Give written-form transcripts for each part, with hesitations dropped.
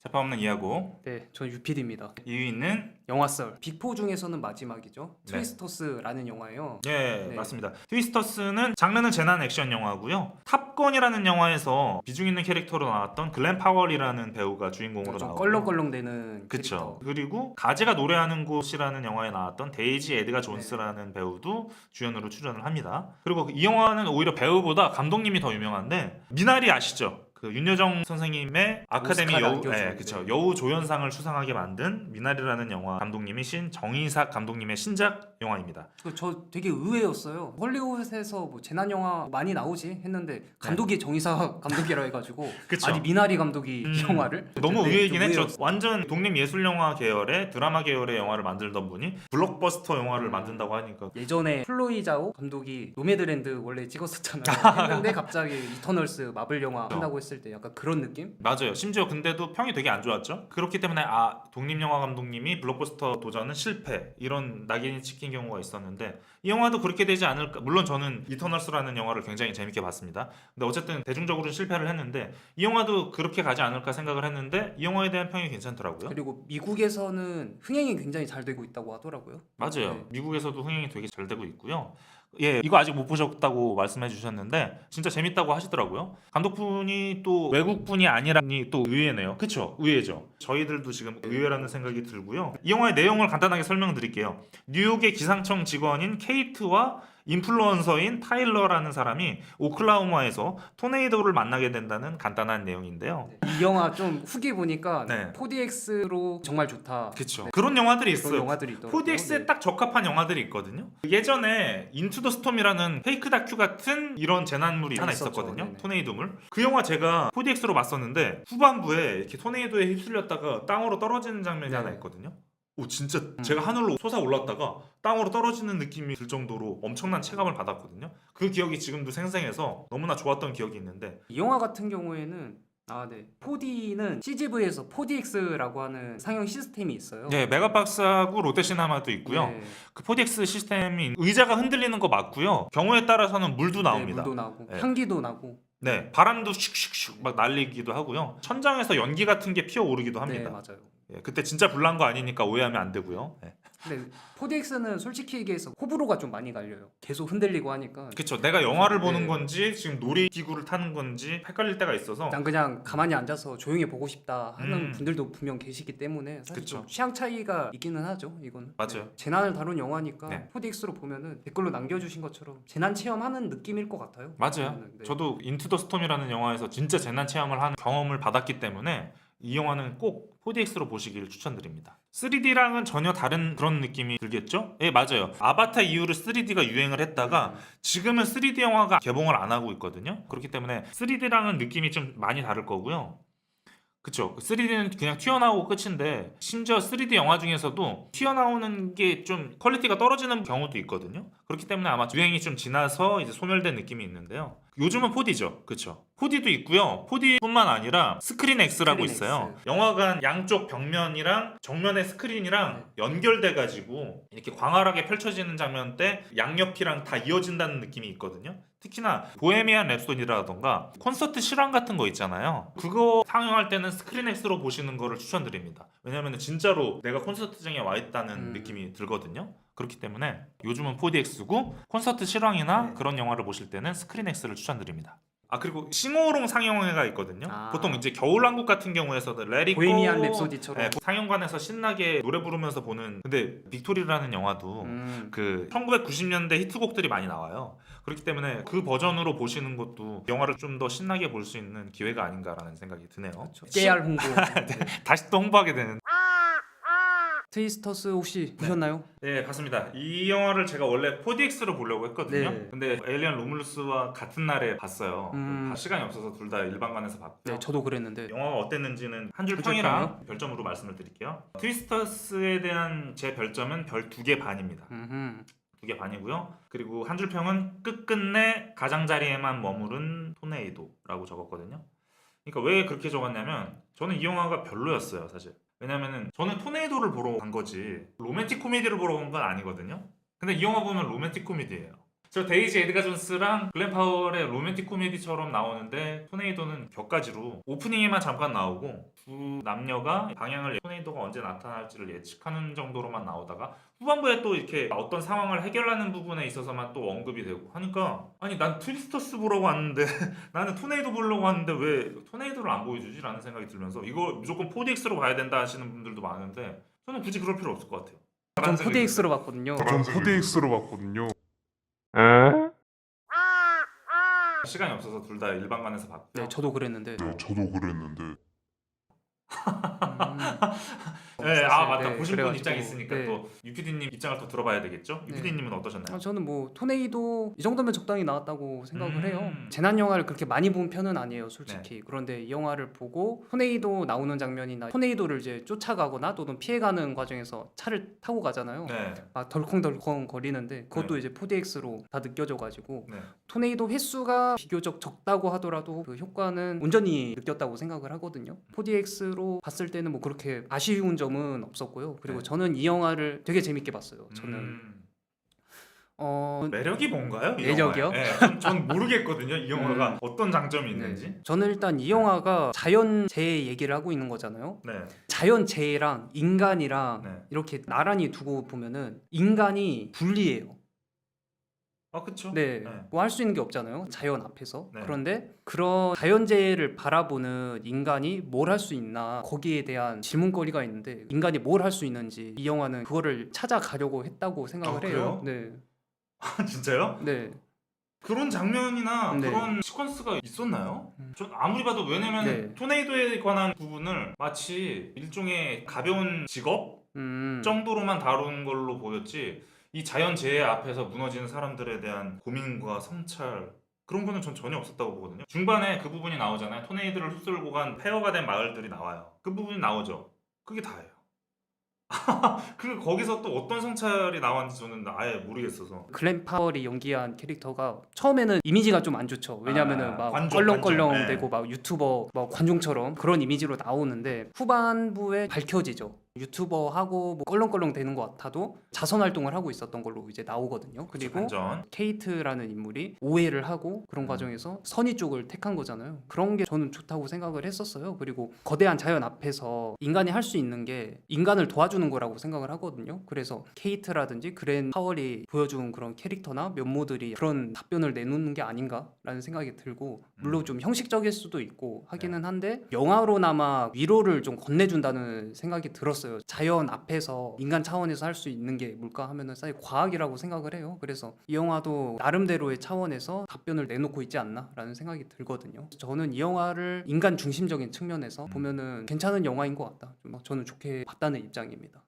재판 없는 이야고. 네, 전 유피디입니다. 2위는 영화썰 빅4 중에서는 마지막이죠. 네. 트위스터스라는 영화예요. 예, 네. 맞습니다. 트위스터스는 장르는 재난 액션 영화고요. 탑건이라는 영화에서 비중 있는 캐릭터로 나왔던 글렌 파월이라는 배우가 주인공으로 좀 나오고. 껄렁껄렁대는 그쵸. 캐릭터. 그리고 가지가 노래하는 곳이라는 영화에 나왔던 데이지 에드가 존스라는 배우도 주연으로 출연을 합니다. 그리고 이 영화는 오히려 배우보다 감독님이 더 유명한데, 미나리 아시죠? 그 윤여정 선생님의 아카데미 오스카를 여우, 안겨준, 그쵸. 네. 여우 조연상을 수상하게 만든 미나리라는 영화 감독님이신 정의삭 감독님의 신작 영화입니다. 저 되게 의외였어요. 헐리우드에서 뭐 재난 영화 많이 나오지 했는데 감독이 정의사 감독이라 해가지고 그쵸. 아니 미나리 감독이 이 영화를 너무 네, 의외이긴 좀 했죠. 의외였어요. 완전 독립예술영화 계열의 드라마 계열의 영화를 만들던 분이 블록버스터 영화를 만든다고 하니까. 예전에 플로이 자오 감독이 노매드랜드 원래 찍었었잖아요. 했는데 갑자기 이터널스 마블 영화 한다고 했을 때 약간 그런 느낌? 맞아요. 심지어 근데도 평이 되게 안 좋았죠. 그렇기 때문에 독립영화 감독님이 블록버스터 도전은 실패, 이런 낙인이 찍힌 경우가 있었는데, 이 영화도 그렇게 되지 않을까. 물론 저는 이터널스라는 영화를 굉장히 재밌게 봤습니다. 근데 어쨌든 대중적으로는 실패를 했는데, 이 영화도 그렇게 가지 않을까 생각을 했는데, 이 영화에 대한 평이 괜찮더라고요. 그리고 미국에서는 흥행이 굉장히 잘 되고 있다고 하더라고요. 맞아요. 네. 미국에서도 흥행이 되게 잘 되고 있고요. 예, 이거 아직 못 보셨다고 말씀해 주셨는데 진짜 재밌다고 하시더라고요. 감독분이 또 외국분이 아니라니 또 의외네요. 그쵸? 의외죠. 저희들도 지금 의외라는 생각이 들고요. 이 영화의 내용을 간단하게 설명드릴게요. 뉴욕의 기상청 직원인 케이트와 인플루언서인 타일러라는 사람이 오클라호마에서 토네이도를 만나게 된다는 간단한 내용인데요. 이 영화 좀 후기 보니까 네. 4DX로 정말 좋다. 그쵸. 그런 영화들이 그런 있어요. 영화들이 있더라고요. 4DX에 네. 딱 적합한 영화들이 있거든요. 예전에 인투 더 스톰이라는 페이크 다큐 같은 이런 재난물이 하나 있었죠. 있었거든요. 네네. 토네이도물. 그 영화 제가 4DX로 봤었는데 후반부에 이렇게 토네이도에 휩쓸렸다가 땅으로 떨어지는 장면이 네. 하나 있거든요. 오, 진짜 제가 하늘로 솟아올랐다가 땅으로 떨어지는 느낌이 들 정도로 엄청난 체감을 받았거든요. 그 기억이 지금도 생생해서 너무나 좋았던 기억이 있는데, 이 영화 같은 경우에는 4D는 CGV에서 4DX라고 하는 상영 시스템이 있어요. 네, 메가박스하고 롯데시네마도 있고요. 네. 그 4DX 시스템이 의자가 흔들리는 거 맞고요. 경우에 따라서는 물도 나옵니다. 네, 물도 나고 네. 향기도 나고. 네, 바람도 슉슉슉 막 날리기도 하고요. 천장에서 연기 같은 게 피어오르기도 네, 합니다. 맞아요. 예, 그때 진짜 불난 거 아니니까 오해하면 안 되고요. 네. 근데 4DX는 솔직히 얘기해서 호불호가 좀 많이 갈려요. 계속 흔들리고 하니까. 그쵸. 내가 영화를 보는 네. 건지 지금 놀이기구를 타는 건지 헷갈릴 때가 있어서. 난 그냥 가만히 앉아서 조용히 보고 싶다 하는 음. 분들도 분명 계시기 때문에 사실 그쵸. 좀 취향 차이가 있기는 하죠. 이거는. 맞아요. 네. 재난을 다룬 영화니까 네. 4DX로 보면은 댓글로 남겨주신 것처럼 재난 체험하는 느낌일 것 같아요. 맞아요. 보면은. 네. 저도 인투 더 스톰이라는 영화에서 진짜 재난 체험을 하는 경험을 받았기 때문에 이 영화는 꼭 4DX로 보시길 추천드립니다. 3D랑은 전혀 다른 그런 느낌이 들겠죠? 예, 맞아요. 아바타 이후로 3D가 유행을 했다가 지금은 3D 영화가 개봉을 안 하고 있거든요. 그렇기 때문에 3D랑은 느낌이 좀 많이 다를 거고요. 그쵸. 3D는 그냥 튀어나오고 끝인데, 심지어 3D 영화 중에서도 튀어나오는 게 좀 퀄리티가 떨어지는 경우도 있거든요. 그렇기 때문에 아마 유행이 좀 지나서 이제 소멸된 느낌이 있는데요. 요즘은 4D죠. 그쵸. 4D도 있고요. 4D뿐만 아니라 스크린 X라고 스크린 있어요. X. 영화관 양쪽 벽면이랑 정면의 스크린이랑 연결돼 가지고 이렇게 광활하게 펼쳐지는 장면 때 양옆이랑 다 이어진다는 느낌이 있거든요. 특히나 보헤미안 랩소디라던가 콘서트 실황 같은 거 있잖아요. 그거 상영할 때는 스크린 X로 보시는 거를 추천드립니다. 왜냐면 진짜로 내가 콘서트장에 와 있다는 느낌이 들거든요. 그렇기 때문에 요즘은 4DX고 콘서트 실황이나 네. 그런 영화를 보실 때는 스크린 X를 추천드립니다. 그리고 싱어롱 상영회가 있거든요. 보통 이제 겨울왕국 같은 경우에서도 레리코 보헤미안 랩소디처럼. 상영관에서 신나게 노래 부르면서 보는. 근데 빅토리라는 영화도 그 1990년대 히트곡들이 많이 나와요. 그렇기 때문에 그 버전으로 보시는 것도 영화를 좀 더 신나게 볼 수 있는 기회가 아닌가라는 생각이 드네요. 깨알 홍보. 네. 다시 또 홍보하게 되는. 트위스터스 혹시 보셨나요? 네, 봤습니다. 이 영화를 제가 원래 4DX로 보려고 했거든요. 네. 근데 에일리언 로뮬루스와 같은 날에 봤어요. 음. 시간이 없어서 둘 다 일반관에서 봤고요. 네, 저도 그랬는데. 영화가 어땠는지는 한 줄 한 줄 평이랑 별점으로 말씀을 드릴게요. 트위스터스에 대한 제 별점은 별 2개 반입니다. 2개 반이고요. 그리고 한 줄 평은 끝끝내 가장자리에만 머무른 토네이도라고 적었거든요. 그러니까 왜 그렇게 적었냐면 저는 이 영화가 별로였어요, 사실. 왜냐면은 저는 토네이도를 보러 간 거지 로맨틱 코미디를 보러 간 건 아니거든요. 근데 이 영화 보면 로맨틱 코미디예요. 저 데이지 에드가 존스랑 글렌 파월의 로맨틱 코미디처럼 나오는데 토네이도는 격가지로 오프닝에만 잠깐 나오고 두 남녀가 방향을 토네이도가 언제 나타날지를 예측하는 정도로만 나오다가 후반부에 또 이렇게 어떤 상황을 해결하는 부분에 있어서만 또 언급이 되고 하니까 아니 난 트위스터스 보려고 왔는데 나는 토네이도 보려고 왔는데 왜 토네이도를 안 보여주지? 라는 생각이 들면서 이거 무조건 4DX로 봐야 된다 하시는 분들도 많은데 저는 굳이 그럴 필요 없을 것 같아요. 전 4DX로 봤거든요. 전 4DX로 봤거든요. 시간이 없어서 둘 다 일반관에서 봤고요. 네, 저도 그랬는데. 네, 저도 그랬는데. 네, 아 맞다. 보신 분 그래가지고, 입장이 있으니까 네. 또 유피디님 입장을 또 들어봐야 되겠죠? 네. 유피디님은 어떠셨나요? 저는 뭐 토네이도 이 정도면 적당히 나왔다고 생각을 해요. 음. 재난 영화를 그렇게 많이 본 편은 아니에요, 솔직히. 그런데 이 영화를 보고 토네이도 나오는 장면이나 토네이도를 이제 쫓아가거나 또는 피해가는 과정에서 차를 타고 가잖아요. 네. 막 덜컹덜컹 거리는데 그것도 네. 이제 4DX로 다 느껴져가지고 네. 토네이도 횟수가 비교적 적다고 하더라도 그 효과는 온전히 느꼈다고 생각을 하거든요. 4DX로 봤을 때는 뭐 그렇게 아쉬운 점은 없었고요. 그리고 네. 저는 이 영화를 되게 재밌게 봤어요. 저는 매력이 뭔가요? 이 매력이요? 영화에? 네, 전 모르겠거든요. 이 영화가 어떤 장점이 있는지. 네. 저는 일단 이 영화가 자연재해 얘기를 하고 있는 거잖아요. 네. 자연재해랑 인간이랑 네. 이렇게 나란히 두고 보면은 인간이 불리해요. 아 그쵸? 네, 네. 뭐 할 수 있는 게 없잖아요. 자연 앞에서. 네. 그런데 그런 자연재해를 바라보는 인간이 뭘 할 수 있나 거기에 대한 질문거리가 있는데 인간이 뭘 할 수 있는지 이 영화는 그거를 찾아가려고 했다고 생각을 아, 해요. 아 진짜요? 네, 그런 장면이나 네. 그런 시퀀스가 있었나요? 음. 전 아무리 봐도 왜냐면 네. 토네이도에 관한 부분을 마치 일종의 가벼운 직업 네, 정도로만 다룬 걸로 보였지 이 자연재해 앞에서 무너지는 사람들에 대한 고민과 성찰 그런 거는 전 전혀 없었다고 보거든요. 중반에 그 부분이 나오잖아요. 토네이도를 휩쓸고 간 폐허가 된 마을들이 나와요. 그 부분이 나오죠. 그게 다예요. 그 거기서 또 어떤 성찰이 나왔는지 저는 아예 모르겠어서. 글렌 파월이 연기한 캐릭터가 처음에는 이미지가 좀 안 좋죠. 왜냐면은 막 관종, 껄렁껄렁 관종. 되고 막 유튜버 막 관종처럼 그런 이미지로 나오는데 후반부에 밝혀지죠. 유튜버하고 뭐 껄렁껄렁 되는 것 같아도 자선 활동을 하고 있었던 걸로 이제 나오거든요. 그리고 반전. 케이트라는 인물이 오해를 하고 그런 과정에서 선의 쪽을 택한 거잖아요. 그런 게 저는 좋다고 생각을 했었어요. 그리고 거대한 자연 앞에서 인간이 할 수 있는 게 인간을 도와주는 거라고 생각을 하거든요. 그래서 케이트라든지 그랜 파월이 보여준 그런 캐릭터나 면모들이 그런 답변을 내놓는 게 아닌가라는 생각이 들고 물론 좀 형식적일 수도 있고 하기는 한데 영화로나마 위로를 좀 건네준다는 생각이 들었어요. 자연 앞에서 인간 차원에서 할 수 있는 게 뭘까 하면은 사실 과학이라고 생각을 해요. 그래서 이 영화도 나름대로의 차원에서 답변을 내놓고 있지 않나라는 생각이 들거든요. 저는 이 영화를 인간 중심적인 측면에서 보면은 괜찮은 영화인 것 같다. 좀 저는 좋게 봤다는 입장입니다.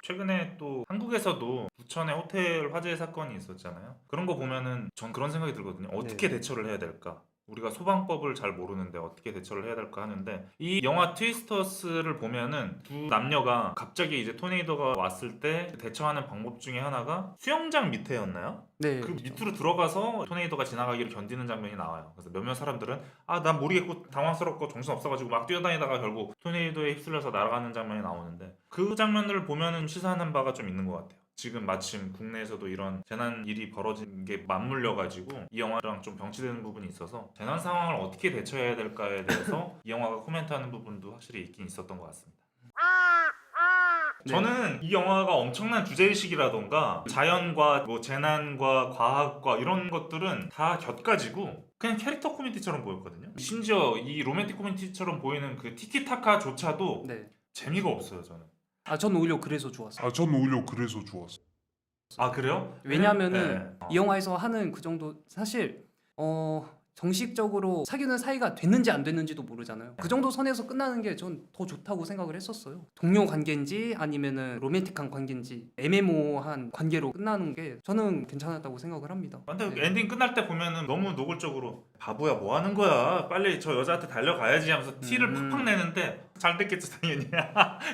최근에 또 한국에서도 부천의 호텔 화재 사건이 있었잖아요. 그런 거 보면은 전 그런 생각이 들거든요. 어떻게 대처를 해야 될까? 우리가 소방법을 잘 모르는데 어떻게 대처를 해야 될까 하는데 이 영화 트위스터스를 보면은 두 남녀가 갑자기 이제 토네이도가 왔을 때 대처하는 방법 중에 하나가 수영장 밑에였나요? 네. 그 그렇죠. 밑으로 들어가서 토네이도가 지나가기를 견디는 장면이 나와요. 그래서 몇몇 사람들은 난 모르겠고 당황스럽고 정신 없어가지고 막 뛰어다니다가 결국 토네이도에 휩쓸려서 날아가는 장면이 나오는데 그 장면들을 보면은 시사하는 바가 좀 있는 것 같아요. 지금 마침 국내에서도 이런 재난 일이 벌어진 게 맞물려가지고 이 영화랑 좀 병치되는 부분이 있어서 재난 상황을 어떻게 대처해야 될까에 대해서 이 영화가 코멘트하는 부분도 확실히 있긴 있었던 것 같습니다. 네. 저는 이 영화가 엄청난 주제의식이라던가 자연과 뭐 재난과 과학과 이런 것들은 다 곁가지고 그냥 캐릭터 코미디처럼 보였거든요. 심지어 이 로맨틱 코미디처럼 보이는 그 티키타카조차도 네. 재미가 없어요. 저는. 저는 오히려 그래서 좋았어요. 전 오히려 그래서 좋았어. 아 그래요? 왜냐면은 네. 이 영화에서 하는 그 정도 사실 정식적으로 사귀는 사이가 됐는지 안 됐는지도 모르잖아요. 그 정도 선에서 끝나는 게 전 더 좋다고 생각을 했었어요. 동료 관계인지 아니면은 로맨틱한 관계인지 애매모호한 관계로 끝나는 게 저는 괜찮았다고 생각을 합니다. 근데 네. 엔딩 끝날 때 보면은 너무 노골적으로 바보야 뭐 하는 거야 빨리 저 여자한테 달려가야지 하면서 티를 팍팍 내는데 잘 됐겠지 당연히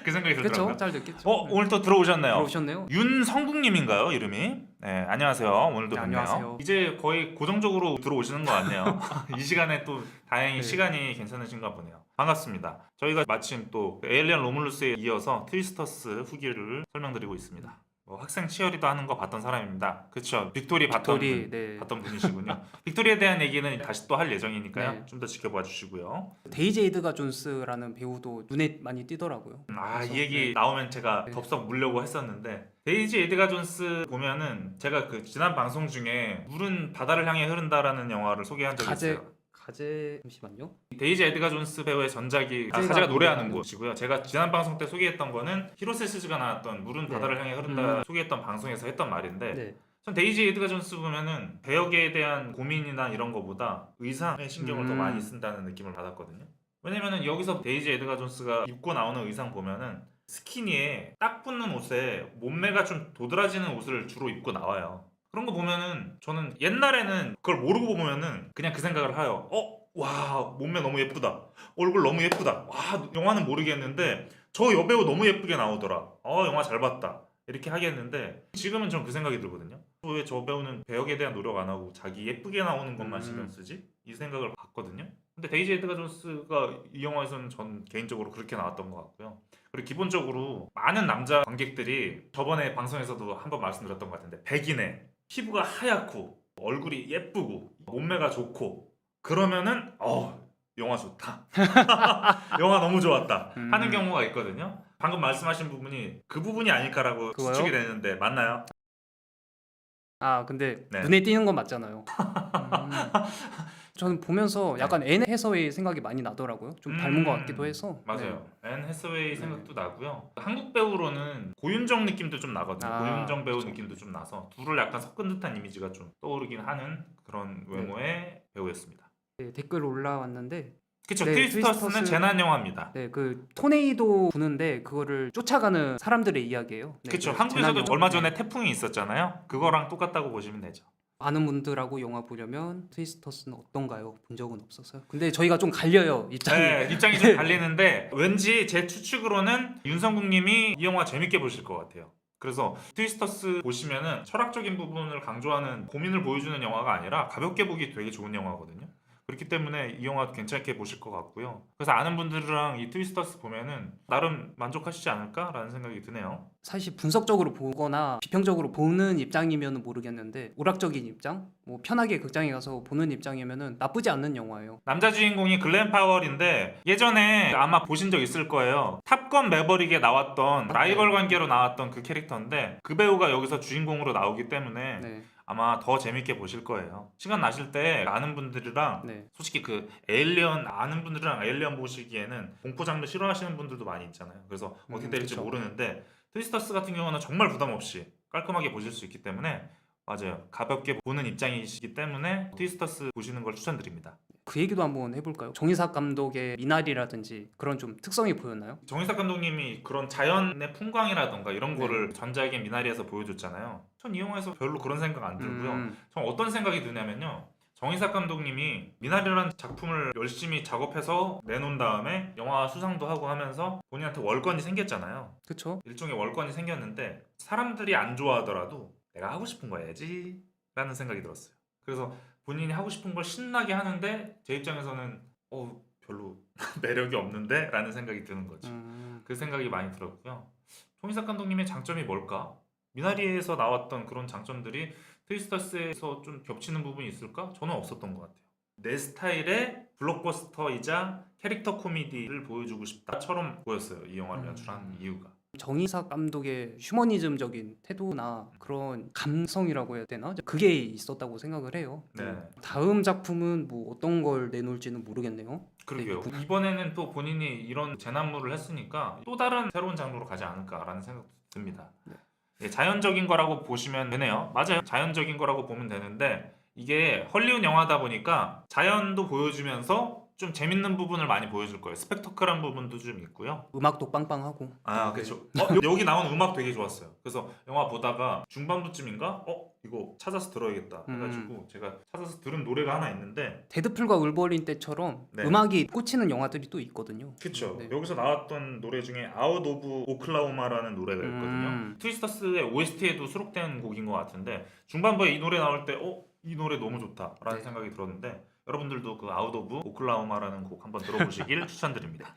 그 생각이 그렇죠. 들더라고요. 잘 됐겠죠. 네. 오늘 또 들어오셨네요. 들어오셨네요. 윤성국님인가요 이름이? 네 안녕하세요. 오늘도 네, 뵙네요. 안녕하세요. 이제 거의 고정적으로 들어오시는 것 같네요. 이 시간에 또 다행히 네. 시간이 괜찮으신가 보네요. 반갑습니다. 저희가 마침 또 에일리언 로물루스에 이어서 트위스터스 후기를 설명드리고 있습니다. 학생 치어리더 하는 거 봤던 사람입니다. 그렇죠. 빅토리 빅토리, 네. 봤던 분이시군요. 빅토리에 대한 얘기는 다시 또 할 예정이니까요. 네. 좀 더 지켜봐 주시고요. 데이지 에드가 존스라는 배우도 눈에 많이 띄더라고요. 이 그래서, 얘기 네. 나오면 제가 네. 덥석 물려고 했었는데 데이지 에드가 존스 보면은 제가 그 지난 방송 중에 물은 바다를 향해 흐른다라는 영화를 소개한 적이 있어요. 잠시만요. 데이지 에드가 존스 배우의 전작이 가제가 가제가 노래하는 노래하는 곳이고요. 제가 지난 방송 때 소개했던 거는 히로세스즈가 나왔던 물은 네. 바다를 향해 흐른다 소개했던 방송에서 했던 말인데 네. 전 데이지 에드가 존스 보면은 배역에 대한 고민이나 이런 거보다 의상에 신경을 더 많이 쓴다는 느낌을 받았거든요. 왜냐면은 여기서 데이지 에드가 존스가 입고 나오는 의상 보면은 스키니에 딱 붙는 옷에 몸매가 좀 도드라지는 옷을 주로 입고 나와요. 그런 거 보면은 저는 옛날에는 그걸 모르고 보면은 그냥 그 생각을 해요. 와, 몸매 너무 예쁘다. 얼굴 너무 예쁘다. 와, 영화는 모르겠는데 저 여배우 너무 예쁘게 나오더라. 영화 잘 봤다. 이렇게 하겠는데 지금은 전 그 생각이 들거든요. 왜 저 배우는 배역에 대한 노력 안 하고 자기 예쁘게 나오는 것만 신경 쓰지? 이 생각을 봤거든요. 근데 데이지 에드가 존스가 이 영화에서는 전 개인적으로 그렇게 나왔던 것 같고요. 그리고 기본적으로 많은 남자 관객들이 저번에 방송에서도 한번 말씀드렸던 것 같은데 백인에 피부가 하얗고 얼굴이 예쁘고 몸매가 좋고 그러면은 영화 좋다. 영화 너무 좋았다 하는 경우가 있거든요. 방금 말씀하신 부분이 그 부분이 아닐까라고 그거요? 추측이 되는데 맞나요? 근데 네. 눈에 띄는 건 맞잖아요. 저는 보면서 약간 앤 해서웨이 생각이 많이 나더라고요. 좀 닮은 것 같기도 해서. 맞아요. 앤 해서웨이 네. 생각도 나고요. 한국 배우로는 고윤정 느낌도 좀 나거든요. 고윤정 배우 그쵸. 느낌도 좀 나서 둘을 약간 섞은 듯한 이미지가 좀 떠오르긴 하는 그런 외모의 배우였습니다. 네, 댓글 올라왔는데 그쵸. 네, 트위스터스는 재난 영화입니다. 네, 그 토네이도 부는데 그거를 쫓아가는 사람들의 이야기예요. 네, 그쵸. 그 한국에서도 재난 얼마 영화. 전에 네. 태풍이 있었잖아요. 그거랑 똑같다고 보시면 되죠. 많은 분들하고 영화 보려면 트위스터스는 어떤가요? 본 적은 없었어요. 근데 저희가 좀 갈려요 입장이. 네, 입장이 좀 갈리는데 왠지 제 추측으로는 윤성국님이 이 영화 재밌게 보실 것 같아요. 그래서 트위스터스 보시면은 철학적인 부분을 강조하는 고민을 보여주는 영화가 아니라 가볍게 보기 되게 좋은 영화거든요. 그렇기 때문에 이 영화 괜찮게 보실 것 같고요. 그래서 아는 분들이랑 이 트위스터스 보면은 나름 만족하시지 않을까라는 생각이 드네요. 사실 분석적으로 보거나 비평적으로 보는 입장이면 모르겠는데 오락적인 입장, 뭐 편하게 극장에 가서 보는 입장이면은 나쁘지 않는 영화예요. 남자 주인공이 글렌 파월인데 예전에 아마 보신 적 있을 거예요. 탑건 매버릭에 나왔던 라이벌 관계로 나왔던 그 캐릭터인데 그 배우가 여기서 주인공으로 나오기 때문에 네, 아마 더 재밌게 보실 거예요. 시간 나실 때 아는 분들이랑 네. 솔직히 그 에일리언 아는 분들이랑 에일리언 보시기에는 공포 장르 싫어하시는 분들도 많이 있잖아요. 그래서 어떻게 될지 그쵸. 모르는데 트위스터스 같은 경우는 정말 부담 없이 깔끔하게 보실 수 있기 때문에 맞아요. 가볍게 보는 입장이시기 때문에 트위스터스 보시는 걸 추천드립니다. 그 얘기도 한번 해볼까요? 정의삭 감독의 미나리라든지 그런 좀 특성이 보였나요? 정의삭 감독님이 그런 자연의 풍광이라던가 이런 거를 전작의 미나리에서 보여줬잖아요. 전 이 영화에서 별로 그런 생각 안 들고요. 전 어떤 생각이 드냐면요. 정의삭 감독님이 미나리라는 작품을 열심히 작업해서 내놓은 다음에 영화 수상도 하고 하면서 본인한테 월권이 생겼잖아요. 그쵸? 일종의 월권이 생겼는데 사람들이 안 좋아하더라도 내가 하고 싶은 거 해야지 라는 생각이 들었어요. 그래서 본인이 하고 싶은 걸 신나게 하는데 제 입장에서는 별로 매력이 없는데 라는 생각이 드는 거지. 그 생각이 많이 들었고요. 정의삭 감독님의 장점이 뭘까? 미나리에서 나왔던 그런 장점들이 트위스터스에서 좀 겹치는 부분이 있을까? 저는 없었던 것 같아요. 내 스타일의 블록버스터이자 캐릭터 코미디를 보여주고 싶다처럼 보였어요. 이 영화를 연출한 이유가. 정의삭 감독의 휴머니즘적인 태도나 그런 감성이라고 해야 되나? 그게 있었다고 생각을 해요. 네. 다음 작품은 뭐 어떤 걸 내놓을지는 모르겠네요. 그러게요. 네, 이번에는 또 본인이 이런 재난물을 했으니까 또 다른 새로운 장르로 가지 않을까라는 생각도 듭니다. 네. 예, 자연적인 거라고 보시면 되네요. 맞아요. 자연적인 거라고 보면 되는데 이게 헐리우드 영화다 보니까 자연도 보여주면서 좀 재밌는 부분을 많이 보여줄 거예요. 스펙터클한 부분도 좀 있고요. 음악도 빵빵하고. 그렇죠. 여기 나오는 음악 되게 좋았어요. 그래서 영화 보다가 중반부쯤인가 이거 찾아서 들어야겠다 해가지고 제가 찾아서 들은 노래가 하나 있는데 데드풀과 울버린 때처럼 네. 음악이 꽂히는 영화들이 또 있거든요. 그쵸. 네. 여기서 나왔던 노래 중에 아웃 오브 오클라호마라는 노래가 있거든요. 트위스터스의 OST에도 수록된 곡인 것 같은데 중반부에 이 노래 나올 때 이 노래 너무 좋다라는 네. 생각이 들었는데 여러분들도 그 아웃 오브 오클라호마라는 곡 한번 들어보시길 추천드립니다.